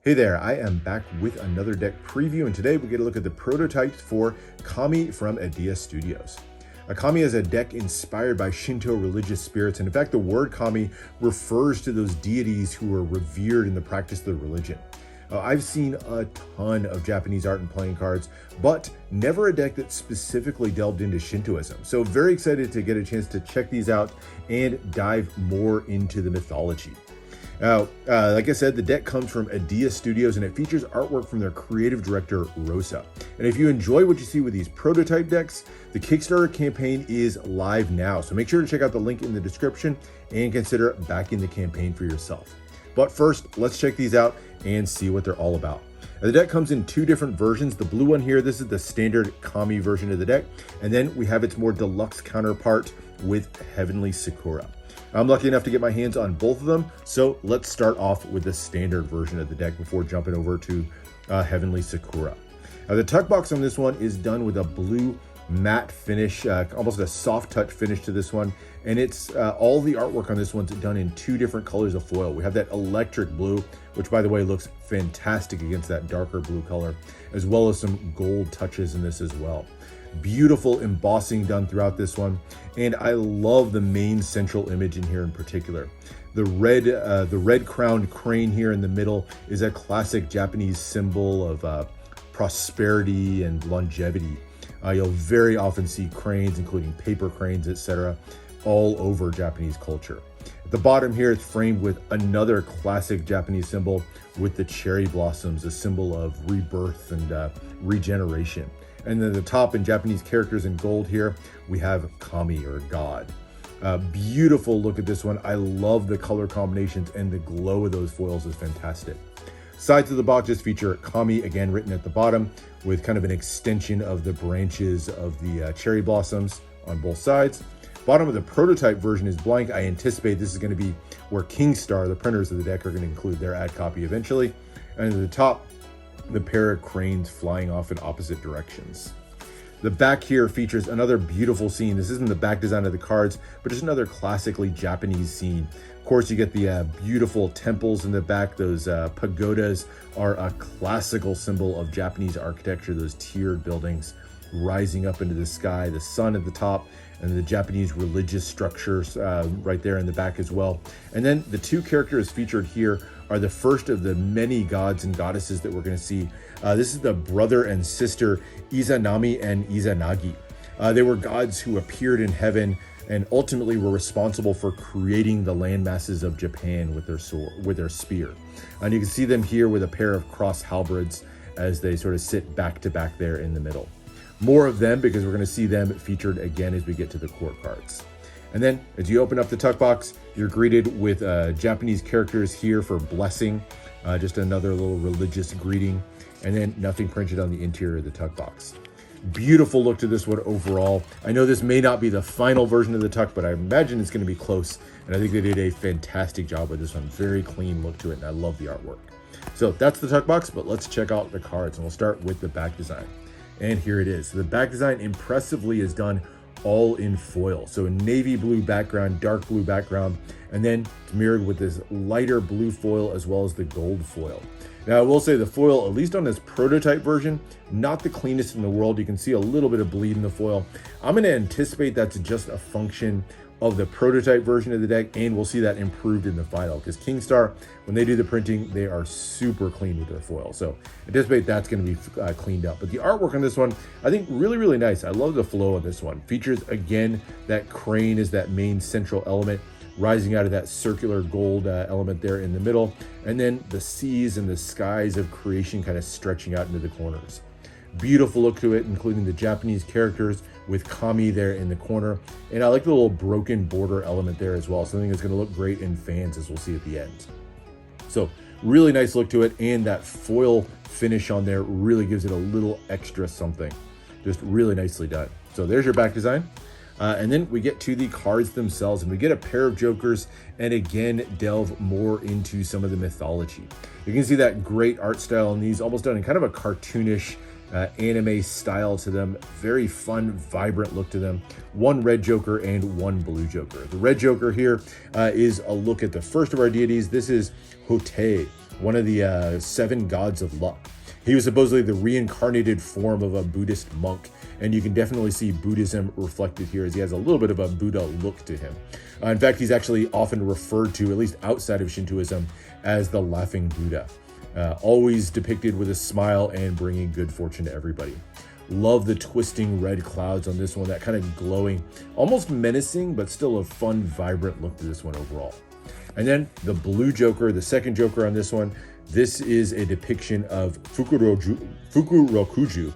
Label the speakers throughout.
Speaker 1: Hey there, I am back with another deck preview, and today we get a look at the prototypes for Kami from EDIA Studios. Kami is a deck inspired by Shinto religious spirits, and in fact the word Kami refers to those deities who are revered in the practice of the religion. I've seen a ton of Japanese art and playing cards, but never a deck that specifically delved into Shintoism. So very excited to get a chance to check these out and dive more into the mythology. Now, like I said, the deck comes from EDIA Studios and it features artwork from their creative director, Rosa. And if you enjoy what you see with these prototype decks, the Kickstarter campaign is live now. So make sure to check out the link in the description and consider backing the campaign for yourself. But first, let's check these out and see what they're all about. Now, the deck comes in two different versions. The blue one here, this is the standard Kami version of the deck. And then we have its more deluxe counterpart with Heavenly Sakura. I'm lucky enough to get my hands on both of them, so let's start off with the standard version of the deck before jumping over to Heavenly Sakura. Now, the tuck box on this one is done with a blue matte finish, almost a soft touch finish to this one, and it's all the artwork on this one's done in two different colors of foil. We have that electric blue, which by the way looks fantastic against that darker blue color, as well as some gold touches in this as well. Beautiful embossing done throughout this one, and I love the main central image in here in particular. The red crowned crane here in the middle is a classic Japanese symbol of prosperity and longevity. You'll very often see cranes, including paper cranes, etc., all over Japanese culture. At the bottom here, it's framed with another classic Japanese symbol with the cherry blossoms, a symbol of rebirth and regeneration. And then the top in Japanese characters in gold here, we have Kami, or God. Beautiful look at this one. I love the color combinations, and the glow of those foils is fantastic. Sides of the box just feature Kami, again written at the bottom, with kind of an extension of the branches of the cherry blossoms on both sides. Bottom of the prototype version is blank. I anticipate this is going to be where Kickstarter, the printers of the deck, are going to include their ad copy eventually. And at the top, the pair of cranes flying off in opposite directions. The back here features another beautiful scene. This isn't the back design of the cards, but just another classically Japanese scene. Of course, you get the beautiful temples in the back. Those pagodas are a classical symbol of Japanese architecture, those tiered buildings rising up into the sky, the sun at the top, and the Japanese religious structures right there in the back as well. And then the two characters featured here are the first of the many gods and goddesses that we're going to see. This is the brother and sister Izanami and Izanagi. They were gods who appeared in heaven and ultimately were responsible for creating the land masses of Japan with their sword, with their spear. And you can see them here with a pair of cross halberds as they sort of sit back to back there in the middle. More of them because we're going to see them featured again as we get to the court cards. And then as you open up the tuck box, you're greeted with Japanese characters here for blessing, just another little religious greeting, and then nothing printed on the interior of the tuck box. Beautiful look to this one overall. I know this may not be the final version of the tuck, but I imagine it's going to be close, and I think they did a fantastic job with this one. Very clean look to it, and I love the artwork. So that's the tuck box, but let's check out the cards, and we'll start with the back design. And here it is. So the back design impressively is done all in foil. So a navy blue background, dark blue background, and then it's mirrored with this lighter blue foil as well as the gold foil. Now, I will say the foil, at least on this prototype version, not the cleanest in the world. You can see a little bit of bleed in the foil. I'm going to anticipate that's just a function of the prototype version of the deck, and we'll see that improved in the final, because Kickstarter, when they do the printing, they are super clean with their foil. So anticipate that's going to be cleaned up. But the artwork on this one, I think really, really nice. I love the flow of this one. Features, again, that crane is that main central element, rising out of that circular gold element there in the middle, and then the seas and the skies of creation kind of stretching out into the corners. Beautiful look to it, including the Japanese characters with Kami there in the corner. And I like the little broken border element there as well. Something that's going to look great in fans, as we'll see at the end. So really nice look to it, and that foil finish on there really gives it a little extra something. Just really nicely done. So there's your back design. And then we get to the cards themselves, and we get a pair of jokers, and again delve more into some of the mythology. You can see that great art style in these, almost done in kind of a cartoonish anime style to them. Very fun, vibrant look to them. One red joker and one blue joker. The red joker here is a look at the first of our deities. This is Hote, one of the 7 gods of luck. He was supposedly the reincarnated form of a Buddhist monk, and you can definitely see Buddhism reflected here as he has a little bit of a Buddha look to him. In fact, he's actually often referred to, at least outside of Shintoism, as the laughing Buddha. Always depicted with a smile and bringing good fortune to everybody. Love the twisting red clouds on this one, that kind of glowing, almost menacing, but still a fun, vibrant look to this one overall. And then the blue Joker, the second Joker on this one, this is a depiction of Fukurokuju,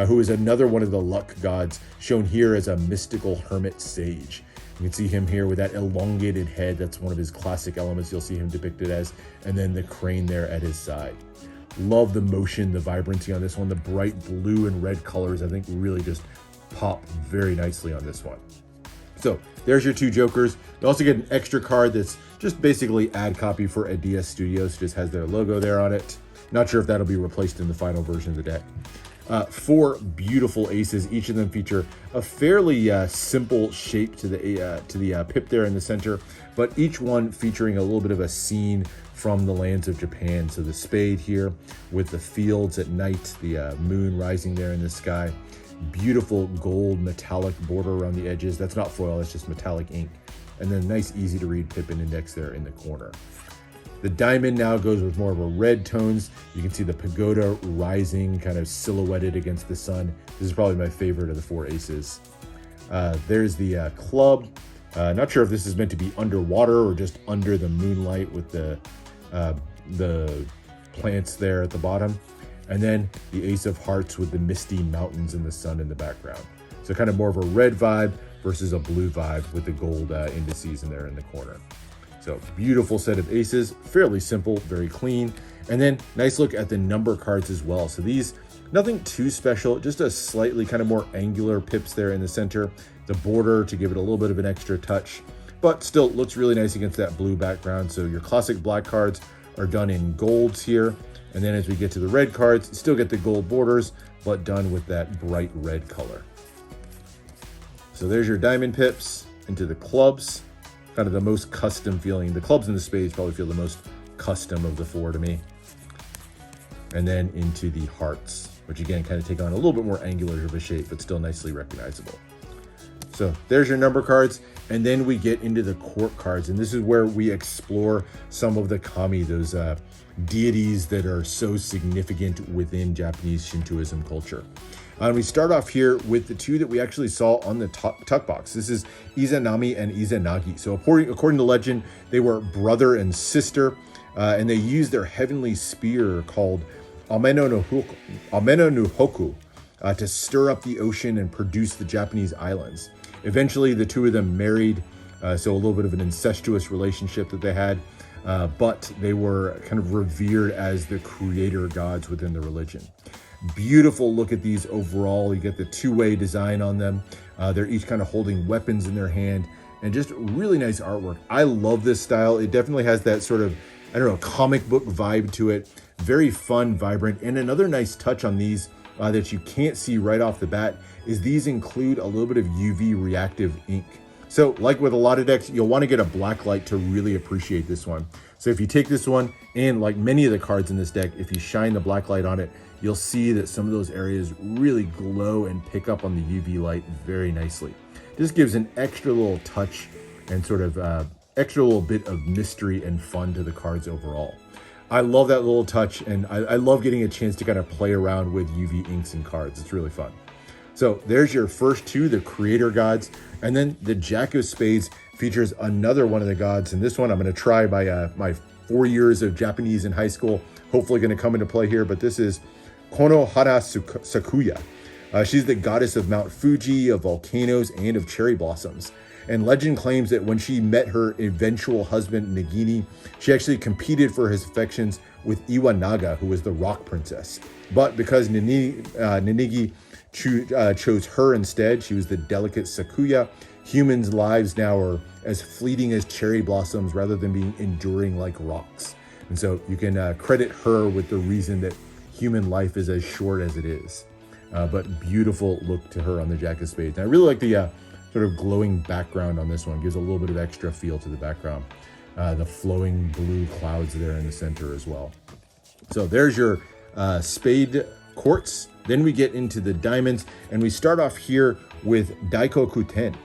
Speaker 1: who is another one of the luck gods, shown here as a mystical hermit sage. You can see him here with that elongated head. That's one of his classic elements you'll see him depicted as, and then the crane there at his side. Love the motion, the vibrancy on this one. The bright blue and red colors, I think, really just pop very nicely on this one. So there's your 2 Jokers. You also get an extra card that's just basically ad copy for EDIA Studios. Just has their logo there on it. Not sure if that'll be replaced in the final version of the deck. 4 beautiful aces. Each of them feature a fairly simple shape to the pip there in the center, but each one featuring a little bit of a scene from the lands of Japan. So the spade here with the fields at night, the moon rising there in the sky. Beautiful gold metallic border around the edges. That's not foil, that's just metallic ink. And then nice, easy to read pip and index there in the corner. The diamond now goes with more of a red tones. You can see the pagoda rising, kind of silhouetted against the sun. This is probably my favorite of the 4 aces. There's the club. Not sure if this is meant to be underwater or just under the moonlight with the plants there at the bottom. And then the ace of hearts with the misty mountains and the sun in the background. So kind of more of a red vibe versus a blue vibe with the gold indices in there in the corner. So beautiful set of aces, fairly simple, very clean. And then nice look at the number cards as well. So these, nothing too special, just a slightly kind of more angular pips there in the center, the border to give it a little bit of an extra touch, but still looks really nice against that blue background. So your classic black cards are done in golds here. And then as we get to the red cards, still get the gold borders, but done with that bright red color. So there's your diamond pips into the clubs, kind of the most custom feeling. The clubs and the spades probably feel the most custom of the 4 to me. And then into the hearts, which again, kind of take on a little bit more angular of a shape, but still nicely recognizable. So there's your number cards. And then we get into the court cards. And this is where we explore some of the kami, those deities that are so significant within Japanese Shintoism culture. And we start off here with the 2 that we actually saw on the tuck box. This is Izanami and Izanagi. So according to legend, they were brother and sister, and they used their heavenly spear called Ameno no Hoku to stir up the ocean and produce the Japanese islands. Eventually, the 2 of them married, so a little bit of an incestuous relationship that they had. But they were kind of revered as the creator gods within the religion. Beautiful look at these overall. You get the 2-way design on them. They're each kind of holding weapons in their hand, and just really nice artwork. I love this style. It definitely has that sort of, I don't know, comic book vibe to it. Very fun, vibrant. And another nice touch on these that you can't see right off the bat is these include a little bit of UV reactive ink. So like with a lot of decks, you'll want to get a black light to really appreciate this one. So if you take this one, and like many of the cards in this deck, if you shine the black light on it, you'll see that some of those areas really glow and pick up on the UV light very nicely. This gives an extra little touch and sort of extra little bit of mystery and fun to the cards overall. I love that little touch, and I love getting a chance to kind of play around with UV inks and cards. It's really fun. So there's your first 2, the creator gods. And then the Jack of Spades features another one of the gods. And this one I'm going to try by my 4 years of Japanese in high school. Hopefully going to come into play here. But this is Konohara Sakuya. She's the goddess of Mount Fuji, of volcanoes, and of cherry blossoms. And legend claims that when she met her eventual husband, Nagini, she actually competed for his affections with Iwanaga, who was the rock princess. But because Ninigi chose her instead, she was the delicate Sakuya, humans' lives now are as fleeting as cherry blossoms rather than being enduring like rocks. And so you can credit her with the reason that human life is as short as it is. But beautiful look to her on the Jack of Spades. And I really like the sort of glowing background on this one. Gives a little bit of extra feel to the background. the flowing blue clouds there in the center as well. So there's your spade quartz. Then we get into the diamonds, and we start off here with Daikokuten,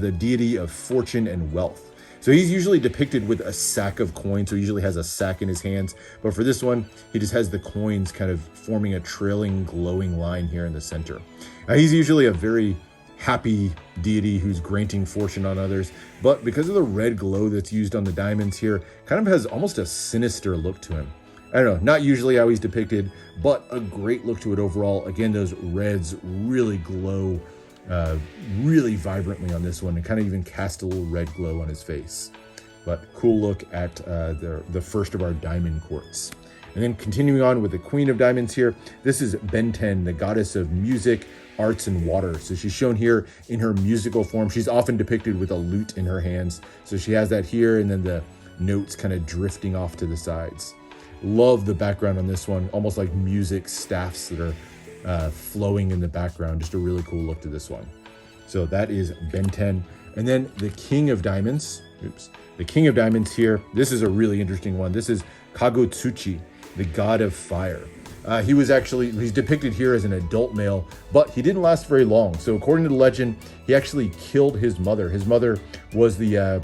Speaker 1: the deity of fortune and wealth. So he's usually depicted with a sack of coins, so he usually has a sack in his hands. But for this one, he just has the coins kind of forming a trailing, glowing line here in the center. He's usually a very happy deity who's granting fortune on others, but because of the red glow that's used on the diamonds here, kind of has almost a sinister look to him. I don't know, not usually how he's depicted, but a great look to it overall. Again, those reds really glow really vibrantly on this one, and kind of even cast a little red glow on his face. But cool look at the first of our diamond quartz. And then continuing on with the Queen of Diamonds here, this is Benten, the goddess of music, arts, and water. So she's shown here in her musical form. She's often depicted with a lute in her hands. So she has that here, and then the notes kind of drifting off to the sides. Love the background on this one, almost like music staffs that are flowing in the background. Just a really cool look to this one. So that is Benten. And then the King of Diamonds, the King of Diamonds here, this is a really interesting one. This is Kagotsuchi, the god of fire. He's depicted here as an adult male, but he didn't last very long. So according to the legend, he actually killed his mother. His mother was the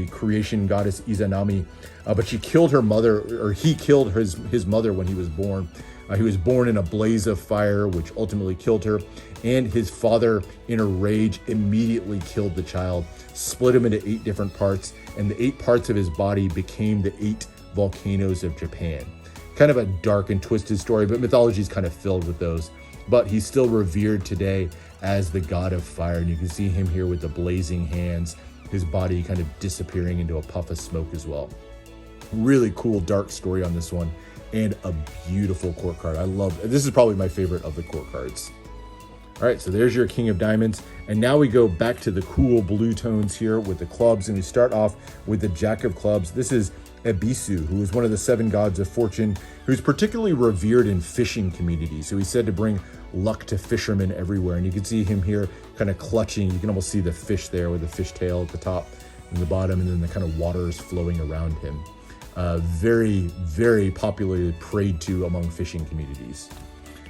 Speaker 1: creation goddess Izanami, but she killed her mother, or he killed his mother when he was born. He was born in a blaze of fire, which ultimately killed her. And his father, in a rage, immediately killed the child, split him into 8 different parts, and the 8 parts of his body became the 8 volcanoes of Japan. Kind of a dark and twisted story, but mythology is kind of filled with those. But he's still revered today as the god of fire, and you can see him here with the blazing hands, his body kind of disappearing into a puff of smoke as well. Really cool dark story on this one, and a beautiful court card. This is probably my favorite of the court cards. All right, so there's your King of Diamonds, and now we go back to the cool blue tones here with the clubs, and we start off with the Jack of Clubs. This is Ebisu, who is one of the 7 gods of fortune, who's particularly revered in fishing communities. So he's said to bring luck to fishermen everywhere. And you can see him here kind of clutching. You can almost see the fish there with the fish tail at the top and the bottom, and then the kind of waters flowing around him. Very, very popularly prayed to among fishing communities.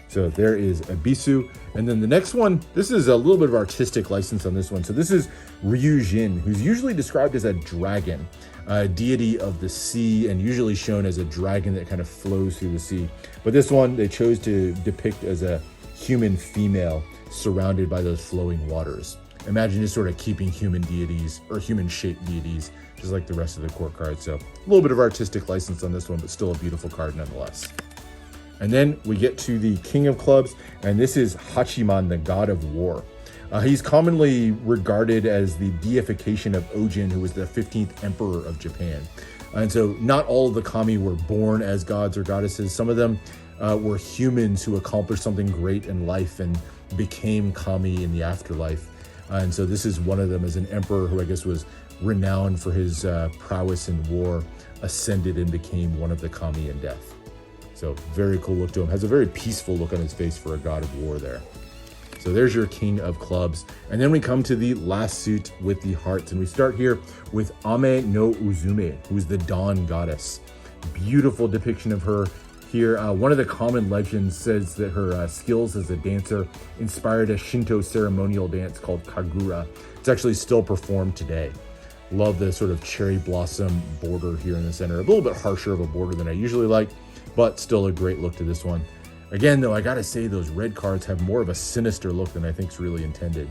Speaker 1: So there is Ebisu. And then the next one, this is a little bit of artistic license on this one. So this is Ryujin, who's usually described as a dragon, a deity of the sea, and usually shown as a dragon that kind of flows through the sea. But this one they chose to depict as a human female surrounded by those flowing waters. Imagine just sort of keeping human deities, or human-shaped deities, just like the rest of the court cards. So a little bit of artistic license on this one, but still a beautiful card nonetheless. And then we get to the King of Clubs, and this is Hachiman, the god of war. He's commonly regarded as the deification of Ojin, who was the 15th emperor of Japan. And so not all of the kami were born as gods or goddesses. Some of them were humans who accomplished something great in life and became kami in the afterlife. And so this is one of them, as an emperor who I guess was renowned for his prowess in war, ascended and became one of the kami in death. So very cool look to him. Has a very peaceful look on his face for a god of war there. So there's your King of Clubs. And then we come to the last suit with the hearts. And we start here with Ame no Uzume, who is the dawn goddess. Beautiful depiction of her here. One of the common legends says that her skills as a dancer inspired a Shinto ceremonial dance called Kagura. It's actually still performed today. Love the sort of cherry blossom border here in the center. A little bit harsher of a border than I usually like, but still a great look to this one. Again, though, I gotta say those red cards have more of a sinister look than I think is really intended,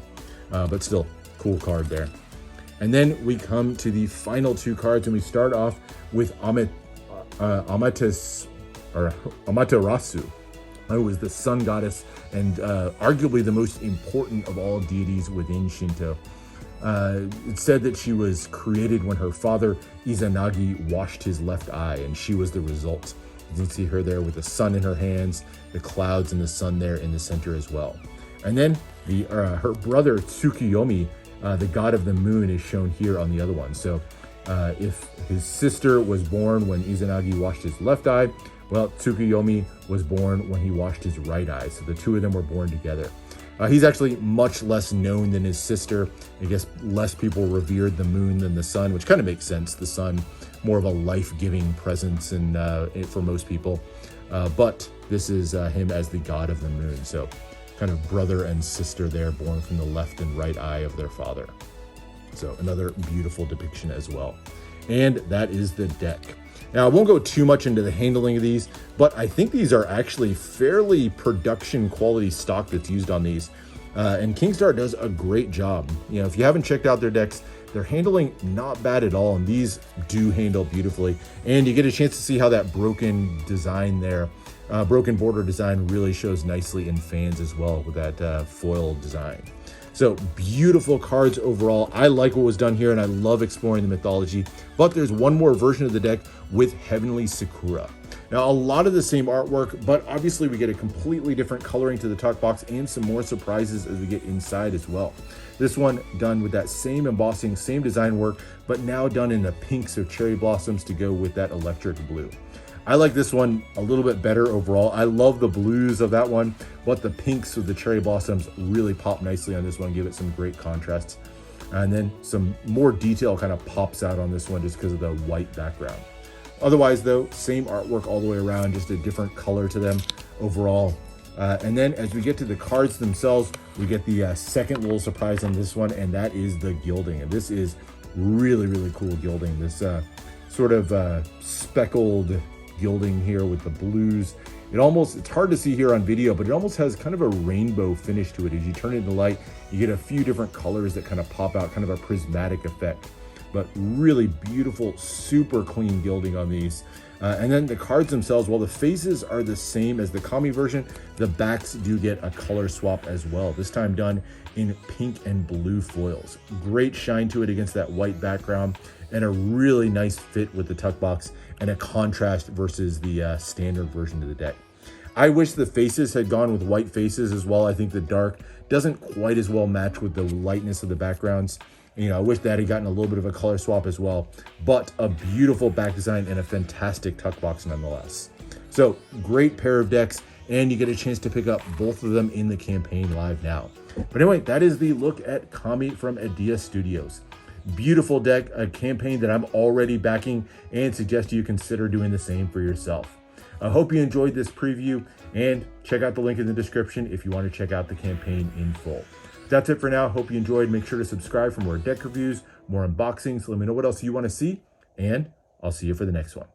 Speaker 1: but still, cool card there. And then we come to the final 2 cards, and we start off with Amaterasu, who was the sun goddess and arguably the most important of all deities within Shinto. It's said that she was created when her father Izanagi washed his left eye, and she was the result. You can see her there with the sun in her hands, the clouds and the sun there in the center as well. And then her brother Tsukuyomi, the god of the moon, is shown here on the other one. So if his sister was born when Izanagi washed his left eye, well, Tsukuyomi was born when he washed his right eye. So the 2 of them were born together. He's actually much less known than his sister. I guess less people revered the moon than the sun, which kind of makes sense. The sun more of a life-giving presence for most people. But this is him as the god of the moon. So kind of brother and sister there, born from the left and right eye of their father. So another beautiful depiction as well. And that is the deck. Now, I won't go too much into the handling of these, but I think these are actually fairly production quality stock that's used on these. And Kickstarter does a great job. You know, if you haven't checked out their decks, they're handling not bad at all, and these do handle beautifully. And you get a chance to see how that broken design there, broken border design really shows nicely in fans as well with that foil design. So beautiful cards overall. I like what was done here, and I love exploring the mythology, but there's one more version of the deck with Heavenly Sakura. Now, a lot of the same artwork, but obviously we get a completely different coloring to the tuck box and some more surprises as we get inside as well. This one done with that same embossing, same design work, but now done in the pinks of cherry blossoms to go with that electric blue. I like this one a little bit better overall. I love the blues of that one, but the pinks with the cherry blossoms really pop nicely on this one, give it some great contrasts. And then some more detail kind of pops out on this one just because of the white background. Otherwise though, same artwork all the way around, just a different color to them overall. And then as we get to the cards themselves, we get the second little surprise on this one, and that is the gilding. And this is really, really cool gilding. This sort of speckled gilding here with the blues. It's hard to see here on video, but it almost has kind of a rainbow finish to it. As you turn it into light, you get a few different colors that kind of pop out, kind of a prismatic effect. But really beautiful, super clean gilding on these. And then the cards themselves, while the faces are the same as the Kami version, the backs do get a color swap as well, this time done in pink and blue foils. Great shine to it against that white background, and a really nice fit with the tuck box and a contrast versus the standard version of the deck. I wish the faces had gone with white faces as well. I think the dark doesn't quite as well match with the lightness of the backgrounds. You know, I wish that had gotten a little bit of a color swap as well, but a beautiful back design and a fantastic tuck box nonetheless. So great pair of decks, and you get a chance to pick up both of them in the campaign live now. But anyway, that is the look at Kami from EDIA Studios. Beautiful deck, a campaign that I'm already backing and suggest you consider doing the same for yourself. I hope you enjoyed this preview, and check out the link in the description if you want to check out the campaign in full. That's it for now. Hope you enjoyed. Make sure to subscribe for more deck reviews, more unboxings. Let me know what else you want to see, and I'll see you for the next one.